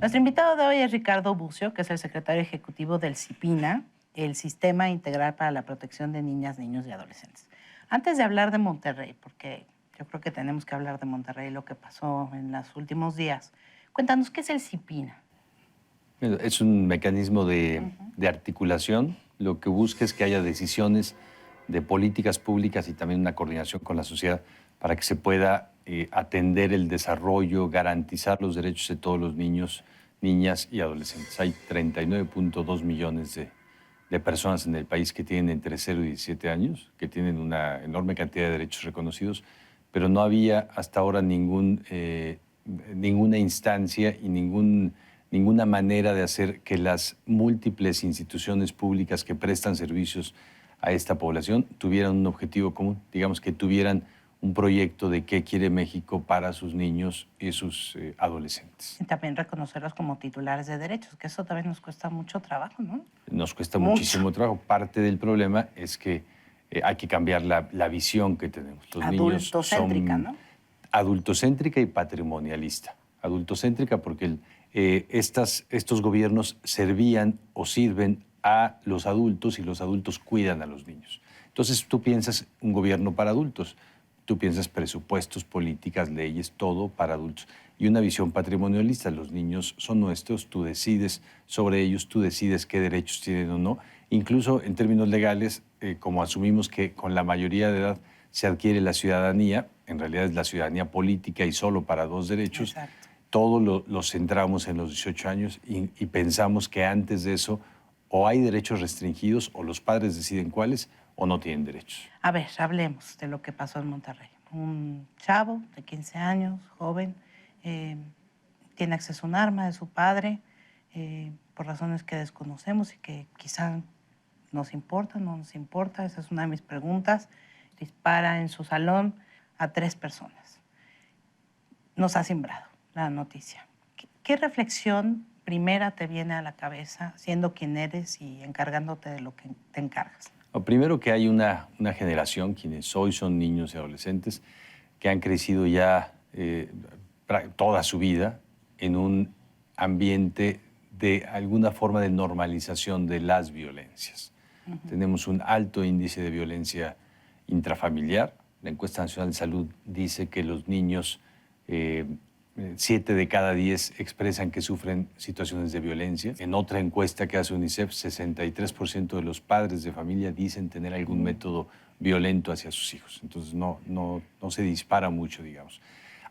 Nuestro invitado de hoy es Ricardo Bucio, que es el secretario ejecutivo del CIPINA, el Sistema Integral para la Protección de Niñas, Niños y Adolescentes. Antes de hablar de Monterrey, porque yo creo que tenemos que hablar de Monterrey y lo que pasó en los últimos días, cuéntanos, ¿qué es el CIPINA? Es un mecanismo de articulación. Lo que busca es que haya decisiones de políticas públicas y también una coordinación con la sociedad para que se pueda atender el desarrollo, garantizar los derechos de todos los niños, niñas y adolescentes. Hay 39.2 millones de personas en el país que tienen entre 0 y 17 años, que tienen una enorme cantidad de derechos reconocidos, pero no había hasta ahora ninguna instancia y ninguna manera de hacer que las múltiples instituciones públicas que prestan servicios a esta población tuvieran un objetivo común, digamos que tuvieran un proyecto de qué quiere México para sus niños y sus adolescentes. Y también reconocerlos como titulares de derechos, que eso también nos cuesta mucho trabajo, ¿no? Nos cuesta Mucho. muchísimo trabajo. Parte del problema es que hay que cambiar la visión que tenemos. Los niños Adultocéntrica, son ¿no? adultocéntrica y patrimonialista. Adultocéntrica porque estos gobiernos servían o sirven a los adultos y los adultos cuidan a los niños. Entonces tú piensas un gobierno para adultos, tú piensas presupuestos, políticas, leyes, todo para adultos. Y una visión patrimonialista, los niños son nuestros, tú decides sobre ellos, tú decides qué derechos tienen o no. Incluso en términos legales, como asumimos que con la mayoría de edad se adquiere la ciudadanía, en realidad es la ciudadanía política y solo para 2 derechos. Exacto. Todo lo centramos en los 18 años y pensamos que antes de eso o hay derechos restringidos o los padres deciden cuáles o no tienen derechos. A ver, hablemos de lo que pasó en Monterrey. Un chavo de 15 años, joven, tiene acceso a un arma de su padre por razones que desconocemos y que quizá nos importa, no nos importa. Esa es una de mis preguntas. Dispara en su salón a 3 personas. Nos ha simbrado la noticia. ¿Qué reflexión primera te viene a la cabeza siendo quien eres y encargándote de lo que te encargas? Lo primero, que hay una generación, quienes hoy son niños y adolescentes, que han crecido ya toda su vida en un ambiente de alguna forma de normalización de las violencias. Tenemos un alto índice de violencia intrafamiliar. La encuesta nacional de salud dice que los niños, 7 de cada 10 expresan que sufren situaciones de violencia. En otra encuesta que hace UNICEF, 63% de los padres de familia dicen tener algún método violento hacia sus hijos. Entonces no se dispara mucho, digamos.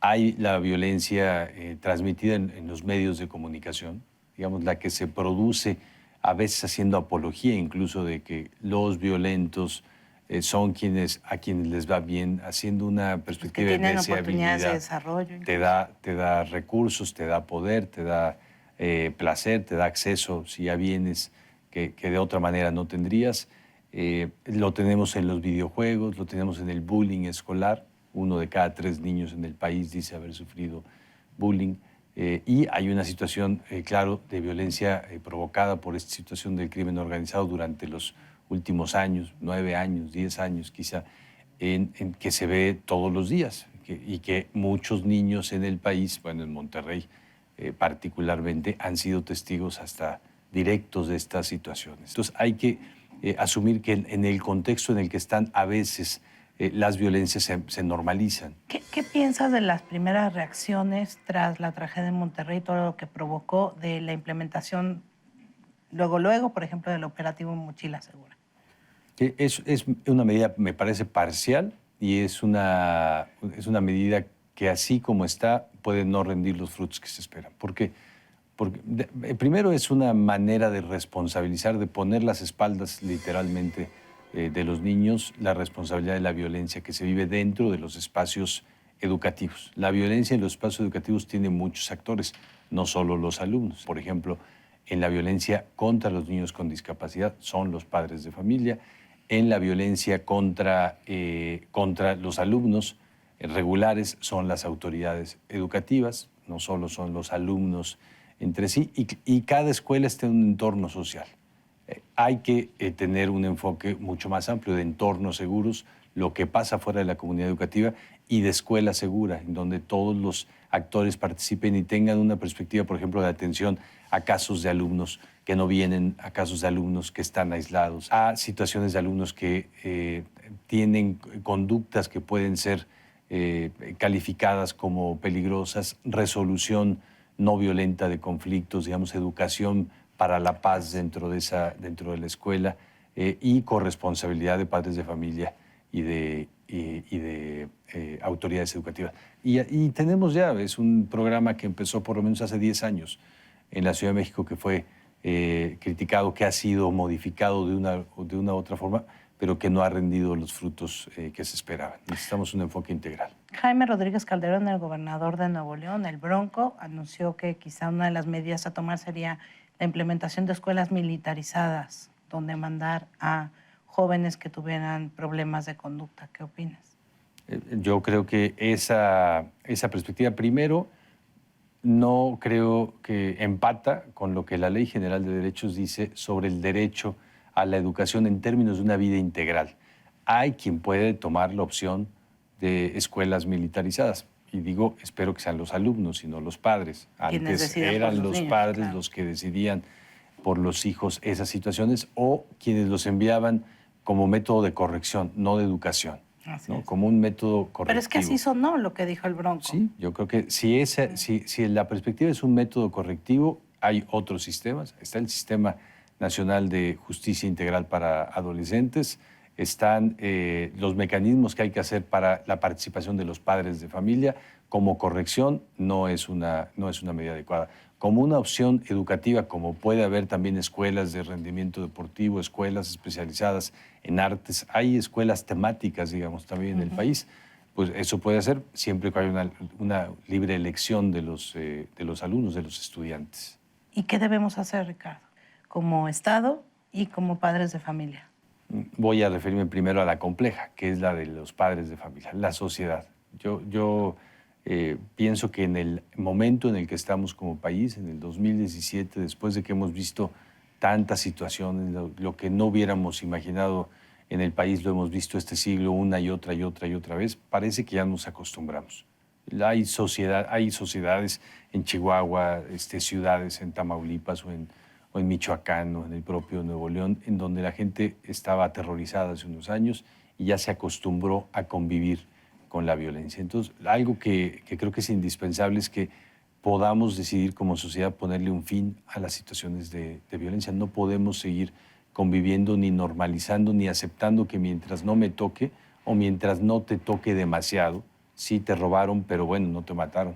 Hay la violencia transmitida en los medios de comunicación, digamos, la que se produce a veces haciendo apología incluso de que los violentos son a quienes les va bien, haciendo una perspectiva de oportunidades de deseabilidad. desarrollo. Te da recursos, te da poder, te da placer, te da acceso si a bienes que de otra manera no tendrías. Lo tenemos en los videojuegos, lo tenemos en el bullying escolar. 1 de cada 3 niños en el país dice haber sufrido bullying. Y hay una situación, claro, de violencia provocada por esta situación del crimen organizado durante los últimos años, 9 años, 10 años quizá, en que se ve todos los días y que muchos niños en el país, bueno, en Monterrey particularmente, han sido testigos hasta directos de estas situaciones. Entonces hay que asumir que en el contexto en el que están a veces las violencias se normalizan. ¿Qué piensas de las primeras reacciones tras la tragedia de Monterrey, todo lo que provocó de la implementación luego, por ejemplo, del operativo Mochila Segura? Es una medida, me parece, parcial y es una medida que así como está puede no rendir los frutos que se esperan. Porque primero es una manera de responsabilizar, de poner las espaldas literalmente de los niños, la responsabilidad de la violencia que se vive dentro de los espacios educativos. La violencia en los espacios educativos tiene muchos actores, no solo los alumnos. Por ejemplo, en la violencia contra los niños con discapacidad son los padres de familia. En la violencia contra los alumnos regulares son las autoridades educativas, no solo son los alumnos entre sí, y cada escuela está en un entorno social. Hay que tener un enfoque mucho más amplio de entornos seguros, lo que pasa fuera de la comunidad educativa y de escuela segura, en donde todos los actores participen y tengan una perspectiva, por ejemplo, de atención a casos de alumnos que no vienen, a casos de alumnos que están aislados, a situaciones de alumnos que tienen conductas que pueden ser calificadas como peligrosas, resolución no violenta de conflictos, digamos, educación para la paz dentro de la escuela y corresponsabilidad de padres de familia y de autoridades educativas. Y tenemos ya, es un programa que empezó por lo menos hace 10 años en la Ciudad de México, que fue criticado, que ha sido modificado de una u otra forma, pero que no ha rendido los frutos que se esperaban. Necesitamos un enfoque integral. Jaime Rodríguez Calderón, el gobernador de Nuevo León, el Bronco, anunció que quizá una de las medidas a tomar sería la implementación de escuelas militarizadas, donde mandar a jóvenes que tuvieran problemas de conducta. ¿Qué opinas? Yo creo que esa perspectiva, primero, no creo que empata con lo que la Ley General de Derechos dice sobre el derecho a la educación en términos de una vida integral. Hay quien puede tomar la opción de escuelas militarizadas. Y digo, espero que sean los alumnos y no los padres. Antes eran los padres, claro, los que decidían por los hijos esas situaciones, o quienes los enviaban como método de corrección, no de educación, ¿no? Como un método correctivo. Pero es que así sonó lo que dijo el Bronco. Sí, yo creo que si la perspectiva es un método correctivo, hay otros sistemas. Está el Sistema Nacional de Justicia Integral para Adolescentes, están los mecanismos que hay que hacer para la participación de los padres de familia. Como corrección no es una medida adecuada. Como una opción educativa, como puede haber también escuelas de rendimiento deportivo, escuelas especializadas en artes, hay escuelas temáticas, digamos, también en el país, pues eso puede hacer siempre que haya una libre elección de los alumnos, de los estudiantes. ¿Y qué debemos hacer, Ricardo, como Estado y como padres de familia? Voy a referirme primero a la compleja, que es la de los padres de familia, la sociedad. Yo pienso que en el momento en el que estamos como país, en el 2017, después de que hemos visto tantas situaciones, lo que no hubiéramos imaginado en el país, lo hemos visto este siglo una y otra vez, parece que ya nos acostumbramos. Hay sociedades en Chihuahua, ciudades en Tamaulipas o en Michoacán o en el propio Nuevo León, en donde la gente estaba aterrorizada hace unos años y ya se acostumbró a convivir con la violencia. Entonces, algo que creo que es indispensable es que podamos decidir como sociedad ponerle un fin a las situaciones de violencia. No podemos seguir conviviendo, ni normalizando, ni aceptando que mientras no me toque o mientras no te toque demasiado, sí te robaron, pero bueno, no te mataron.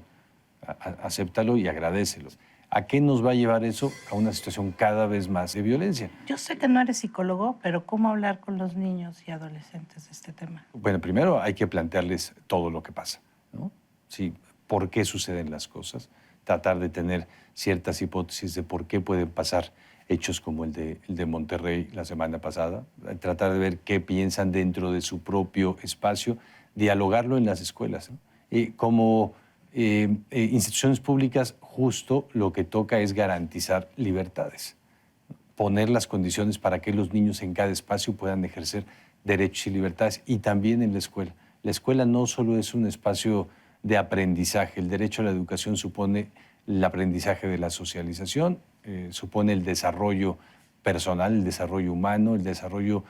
Acéptalo y agradécelo. ¿A qué nos va a llevar eso? A una situación cada vez más de violencia. Yo sé que no eres psicólogo, pero ¿cómo hablar con los niños y adolescentes de este tema? Bueno, primero hay que plantearles todo lo que pasa, ¿no? Sí, por qué suceden las cosas, tratar de tener ciertas hipótesis de por qué pueden pasar hechos como el de Monterrey la semana pasada, tratar de ver qué piensan dentro de su propio espacio, dialogarlo en las escuelas, ¿no? Como instituciones públicas, justo lo que toca es garantizar libertades, poner las condiciones para que los niños en cada espacio puedan ejercer derechos y libertades, y también en la escuela. La escuela no solo es un espacio de aprendizaje, el derecho a la educación supone el aprendizaje de la socialización, supone el desarrollo personal, el desarrollo humano, el desarrollo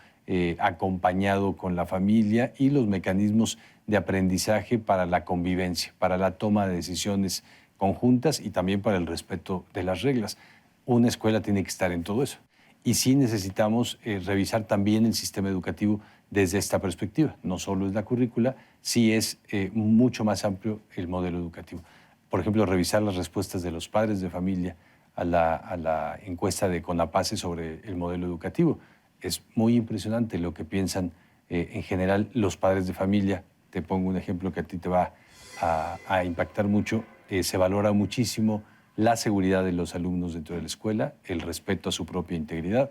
acompañado con la familia y los mecanismos de aprendizaje para la convivencia, para la toma de decisiones conjuntas y también para el respeto de las reglas. Una escuela tiene que estar en todo eso. Y sí necesitamos revisar también el sistema educativo desde esta perspectiva. No solo es la currícula, sí es mucho más amplio el modelo educativo. Por ejemplo, revisar las respuestas de los padres de familia a la encuesta de CONAPACE sobre el modelo educativo. Es muy impresionante lo que piensan en general los padres de familia. Te pongo un ejemplo que a ti te va a impactar mucho. Se valora muchísimo la seguridad de los alumnos dentro de la escuela, el respeto a su propia integridad,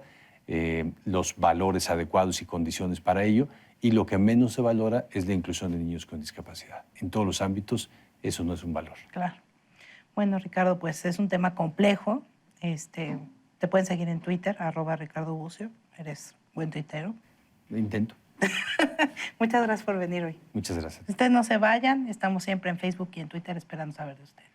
los valores adecuados y condiciones para ello, y lo que menos se valora es la inclusión de niños con discapacidad. En todos los ámbitos eso no es un valor. Claro. Bueno, Ricardo, pues es un tema complejo. Te pueden seguir en Twitter, @RicardoBucio. Eres buen tuitero. Intento. Muchas gracias por venir hoy. Muchas gracias. Ustedes no se vayan, estamos siempre en Facebook y en Twitter esperando saber de ustedes.